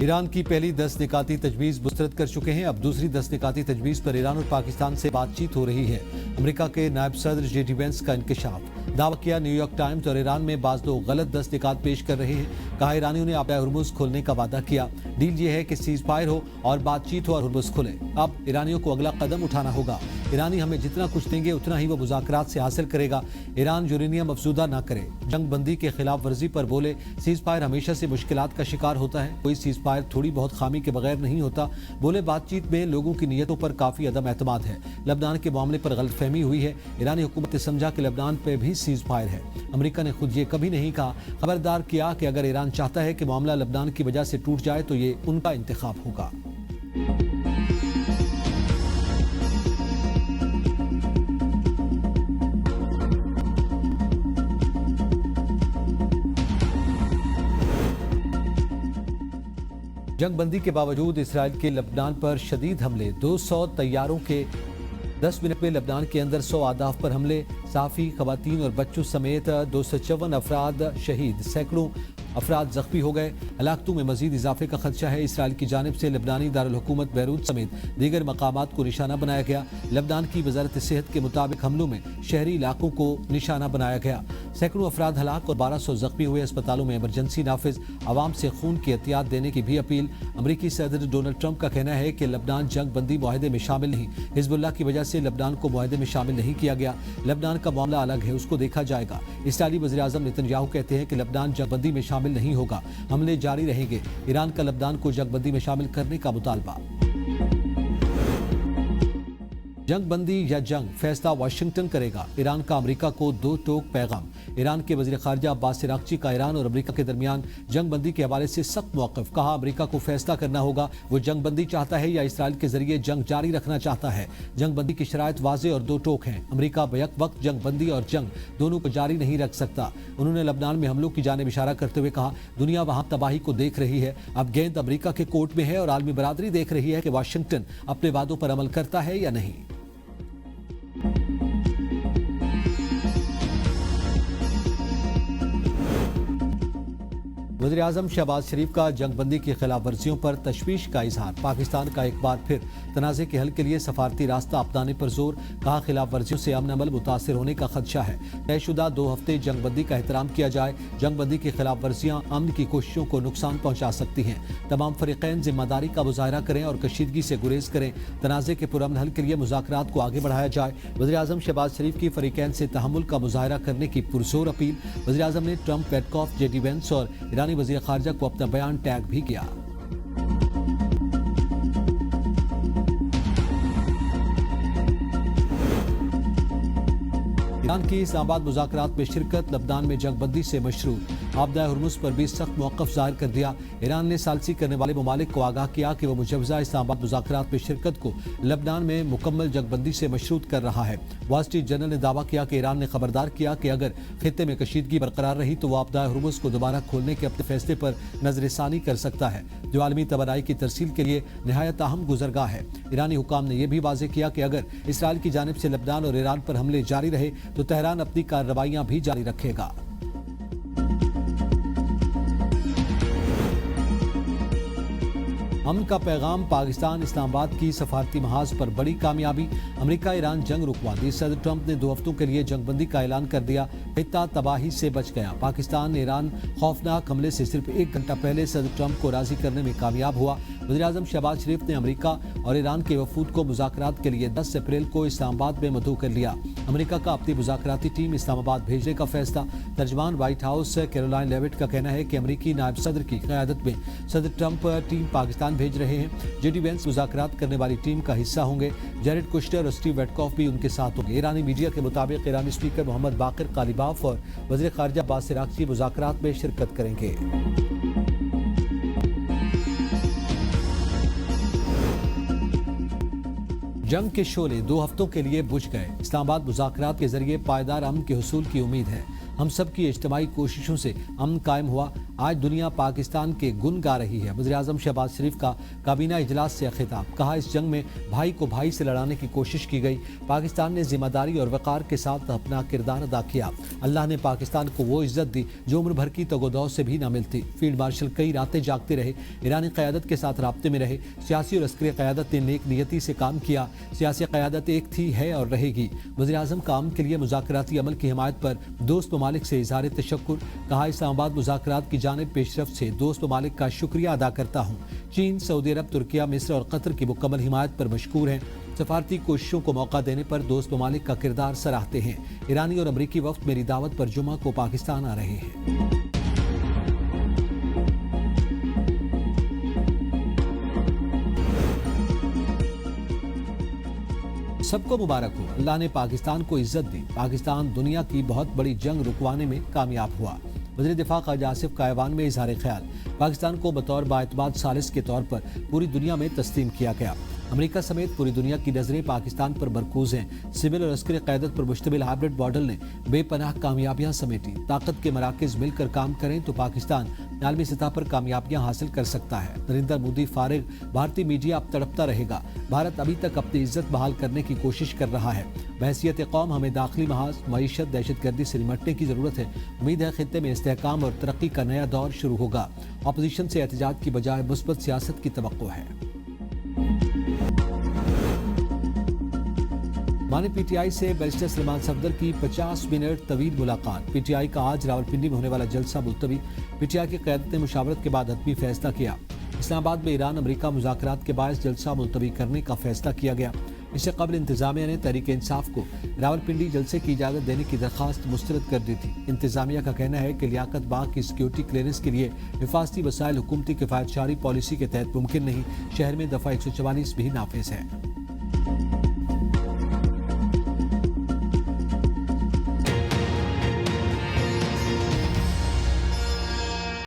ایران کی پہلی 10 نکاتی تجویز مسترد کر چکے ہیں. اب دوسری 10 نکاتی تجویز پر ایران اور پاکستان سے بات چیت ہو رہی ہے. امریکہ کے نائب صدر جے ڈی وینس کا انکشاف. دعویٰ کیا نیو یارک ٹائمز اور ایران میں بعض لوگ غلط 10 نکات پیش کر رہے ہیں. کہا ایرانیوں نے آبیہ ہرمز کھولنے کا وعدہ کیا. ڈیل یہ ہے کہ سیز فائر ہو اور بات چیت ہو اور ہرمز کھلے. اب ایرانیوں کو اگلا قدم اٹھانا ہوگا. ایرانی ہمیں جتنا کچھ دیں گے اتنا ہی وہ مذاکرات سے حاصل کرے گا. ایران یورینیم افزودہ نہ کرے. جنگ بندی کے خلاف ورزی پر بولے سیز فائر ہمیشہ سے مشکلات کا شکار ہوتا ہے. کوئی سیز فائر تھوڑی بہت خامی کے بغیر نہیں ہوتا. بولے بات چیت میں لوگوں کی نیتوں پر کافی عدم اعتماد ہے. لبنان کے معاملے پر غلط فہمی ہوئی ہے. ایرانی حکومت نے سمجھا کہ لبنان پہ بھی سیز فائر ہے. امریکہ نے خود یہ کبھی نہیں کہا. خبردار کیا کہ اگر ایران چاہتا ہے کہ معاملہ لبنان کی وجہ سے ٹوٹ جائے تو یہ ان کا انتخاب ہوگا. جنگ بندی کے باوجود اسرائیل کے لبنان پر شدید حملے. 200 طیاروں کے 10 منٹ میں لبنان کے اندر 100 اہداف پر حملے. صحافی، خواتین اور بچوں سمیت 254 افراد شہید، سینکڑوں افراد زخمی ہو گئے. ہلاکتوں میں مزید اضافے کا خدشہ ہے. اسرائیل کی جانب سے لبنانی دارالحکومت بیروت سمیت دیگر مقامات کو نشانہ بنایا گیا. لبنان کی وزارت صحت کے مطابق حملوں میں شہری علاقوں کو نشانہ بنایا گیا. سینکڑوں افراد ہلاک اور 1200 زخمی ہوئے. اسپتالوں میں ایمرجنسی نافذ. عوام سے خون کی احتیاط دینے کی بھی اپیل. امریکی صدر ڈونلڈ ٹرمپ کا کہنا ہے کہ لبنان جنگ بندی معاہدے میں شامل نہیں. حزب اللہ کی وجہ سے لبنان کو معاہدے میں شامل نہیں کیا گیا. لبنان کا معاملہ الگ ہے، اس کو دیکھا جائے گا. اسرائیلی وزیر اعظم نیتن یاہو کہتے ہیں کہ لبنان جنگ بندی میں شامل نہیں ہوگا. حملے جاری رہیں گے. ایران کا لبنان کو جنگ بندی میں شامل کرنے کا مطالبہ. جنگ بندی یا جنگ، فیصلہ واشنگٹن کرے گا. ایران کا امریکہ کو دو ٹوک پیغام. ایران کے وزیر خارجہ عباس عراقچی کا ایران اور امریکہ کے درمیان جنگ بندی کے حوالے سے سخت موقف. کہا امریکہ کو فیصلہ کرنا ہوگا وہ جنگ بندی چاہتا ہے یا اسرائیل کے ذریعے جنگ جاری رکھنا چاہتا ہے. جنگ بندی کی شرائط واضح اور دو ٹوک ہیں. امریکہ بیک وقت جنگ بندی اور جنگ دونوں کو جاری نہیں رکھ سکتا. انہوں نے لبنان میں حملوں کی جانب اشارہ کرتے ہوئے کہا دنیا وہاں تباہی کو دیکھ رہی ہے. اب گیند امریکہ کے کورٹ میں ہے اور عالمی برادری دیکھ رہی ہے کہ واشنگٹن اپنے وعدوں پر عمل کرتا ہے یا نہیں. وزیر اعظم شہباز شریف کا جنگ بندی کی خلاف ورزیوں پر تشویش کا اظہار. پاکستان کا ایک بار پھر تنازع کے حل کے لیے سفارتی راستہ اپنانے پر زور. کہا خلاف ورزیوں سے امن عمل متاثر ہونے کا خدشہ ہے. طے شدہ 2 ہفتے جنگ بندی کا احترام کیا جائے. جنگ بندی کی خلاف ورزیاں امن کی کوششوں کو نقصان پہنچا سکتی ہیں. تمام فریقین ذمہ داری کا مظاہرہ کریں اور کشیدگی سے گریز کریں. تنازع کے پرامن حل کے لیے مذاکرات کو آگے بڑھایا جائے. وزیر اعظم شہباز شریف کی فریقین سے تحمل کا مظاہرہ کرنے کی پرزور اپیل. وزیر اعظم نے ٹرمپ، ویٹکاف، جے ڈی وینس اور ایرانی وزیر خارجہ کو اپنا بیان ٹیگ بھی کیا. ایران کی اسلام آباد مذاکرات میں شرکت. لبنان میں جنگ بندی سے مشروع. آبدہ ہرمز پر بھی سخت موقف ظاہر کر دیا. ایران نے ثالثی کرنے والے ممالک کو آگاہ کیا کہ وہ مجوزہ اسلام آباد مذاکرات میں شرکت کو لبنان میں مکمل جنگ بندی سے مشروط کر رہا ہے. وال اسٹریٹ جرنل نے دعویٰ کیا کہ ایران نے خبردار کیا کہ اگر خطے میں کشیدگی برقرار رہی تو وہ آبدہ ہرمز کو دوبارہ کھولنے کے اپنے فیصلے پر نظر ثانی کر سکتا ہے، جو عالمی توانائی کی ترسیل کے لیے نہایت اہم گزرگاہ ہے. ایرانی حکام نے یہ بھی واضح کیا کہ اگر اسرائیل کی جانب سے لبنان اور ایران پر حملے جاری رہے تو تہران اپنی کارروائیاں بھی جاری رکھے گا. امن کا پیغام. پاکستان اسلام آباد کی سفارتی محاذ پر بڑی کامیابی. امریکہ ایران جنگ رکوا دی. صدر ٹرمپ نے 2 ہفتوں کے لیے جنگ بندی کا اعلان کر دیا. خطہ تباہی سے بچ گیا. پاکستان ایران خوفناک حملے سے صرف 1 گھنٹہ پہلے صدر ٹرمپ کو راضی کرنے میں کامیاب ہوا. وزیر اعظم شہباز شریف نے امریکہ اور ایران کے وفود کو مذاکرات کے لیے 10 اپریل کو اسلام آباد میں مدعو کر لیا. امریکہ کا اپنی مذاکراتی ٹیم اسلام آباد بھیجنے کا فیصلہ. ترجمان وائٹ ہاؤس کیرولائن لیوٹ کا کہنا ہے کہ امریکی نائب صدر کی قیادت میں صدر ٹرمپ ٹیم پاکستان بھیج رہے ہیں. جے ڈی وینس مذاکرات کرنے والی ٹیم کا حصہ ہوں گے. جیریڈ کشنر اور اسٹیو ویٹکاف بھی ان کے ساتھ ہوں گے. ایرانی میڈیا کے مطابق ایرانی اسپیکر محمد باقر قالیباف اور وزیر خارجہ عباس عراقچی مذاکرات میں شرکت کریں گے. جنگ کے شعلے 2 ہفتوں کے لیے بجھ گئے. اسلام آباد مذاکرات کے ذریعے پائیدار امن کے حصول کی امید ہے. ہم سب کی اجتماعی کوششوں سے امن قائم ہوا۔ آج دنیا پاکستان کے گن گا رہی ہے۔ وزیر اعظم شہباز شریف کا کابینہ اجلاس سے خطاب، کہا اس جنگ میں بھائی کو بھائی سے لڑانے کی کوشش کی گئی، پاکستان نے ذمہ داری اور وقار کے ساتھ اپنا کردار ادا کیا۔ اللہ نے پاکستان کو وہ عزت دی جو عمر بھر کی تگودو سے بھی نہ ملتی۔ فیلڈ مارشل کئی راتیں جاگتے رہے، ایرانی قیادت کے ساتھ رابطے میں رہے، سیاسی اور عسکری قیادت نے نیک نیتی سے کام کیا، سیاسی قیادت ایک تھی، ہے اور رہے گی۔ وزیر اعظم کا امن کے لیے مذاکراتی عمل کی حمایت پر دوست ممالک سے اظہار تشکر، کہا اسلام آباد مذاکرات کی جانب پیش رفت سے دوست ممالک کا شکریہ ادا کرتا ہوں۔ چین، سعودی عرب، ترکیہ، مصر اور قطر کی مکمل حمایت پر مشکور ہیں۔ سفارتی کوششوں کو موقع دینے پر دوست ممالک کا کردار سراہتے ہیں۔ ایرانی اور امریکی وفد میری دعوت پر جمعہ کو پاکستان آ رہے ہیں۔ سب کو مبارک ہو، اللہ نے پاکستان کو عزت دی، پاکستان دنیا کی بہت بڑی جنگ رکوانے میں کامیاب ہوا۔ وزیر دفاع خواجہ آصف کا ایوان میں اظہار خیال، پاکستان کو بطور بااعتماد ثالث کے طور پر پوری دنیا میں تسلیم کیا گیا۔ امریکہ سمیت پوری دنیا کی نظریں پاکستان پر مرکوز ہیں۔ سول اور عسکری قیادت پر مشتمل ہائبرڈ ماڈل نے بے پناہ کامیابیاں سمیٹی۔ طاقت کے مراکز مل کر کام کریں تو پاکستان عالمی سطح پر کامیابیاں حاصل کر سکتا ہے۔ نریندر مودی فارغ، بھارتی میڈیا اب تڑپتا رہے گا۔ بھارت ابھی تک اپنی عزت بحال کرنے کی کوشش کر رہا ہے۔ بحیثیت قوم ہمیں داخلی محاذ، معیشت، دہشت گردی سے نمٹنے کی ضرورت ہے۔ امید ہے خطے میں استحکام اور ترقی کا نیا دور شروع ہوگا۔ اپوزیشن سے احتجاج کی بجائے مثبت سیاست کی توقع ہے۔ مانے پی ٹی آئی سے بیرسٹر سلمان صفدر کی 50 منٹ طویل ملاقات۔ پی ٹی آئی کا آج راولپنڈی میں ہونے والا جلسہ ملتوی۔ پی ٹی آئی کی قیادت نے مشاورت کے بعد حتمی فیصلہ کیا۔ اسلام آباد میں ایران امریکہ مذاکرات کے باعث جلسہ ملتوی کرنے کا فیصلہ کیا گیا۔ اس سے قبل انتظامیہ نے تحریک انصاف کو راولپنڈی جلسے کی اجازت دینے کی درخواست مسترد کر دی تھی۔ انتظامیہ کا کہنا ہے کہ لیاقت باغ کی سیکیورٹی کلیئرنس کے لیے حفاظتی وسائل حکومتی کفایت جاری پالیسی کے تحت ممکن نہیں۔ شہر میں دفعہ 144 بھی نافذ ہے۔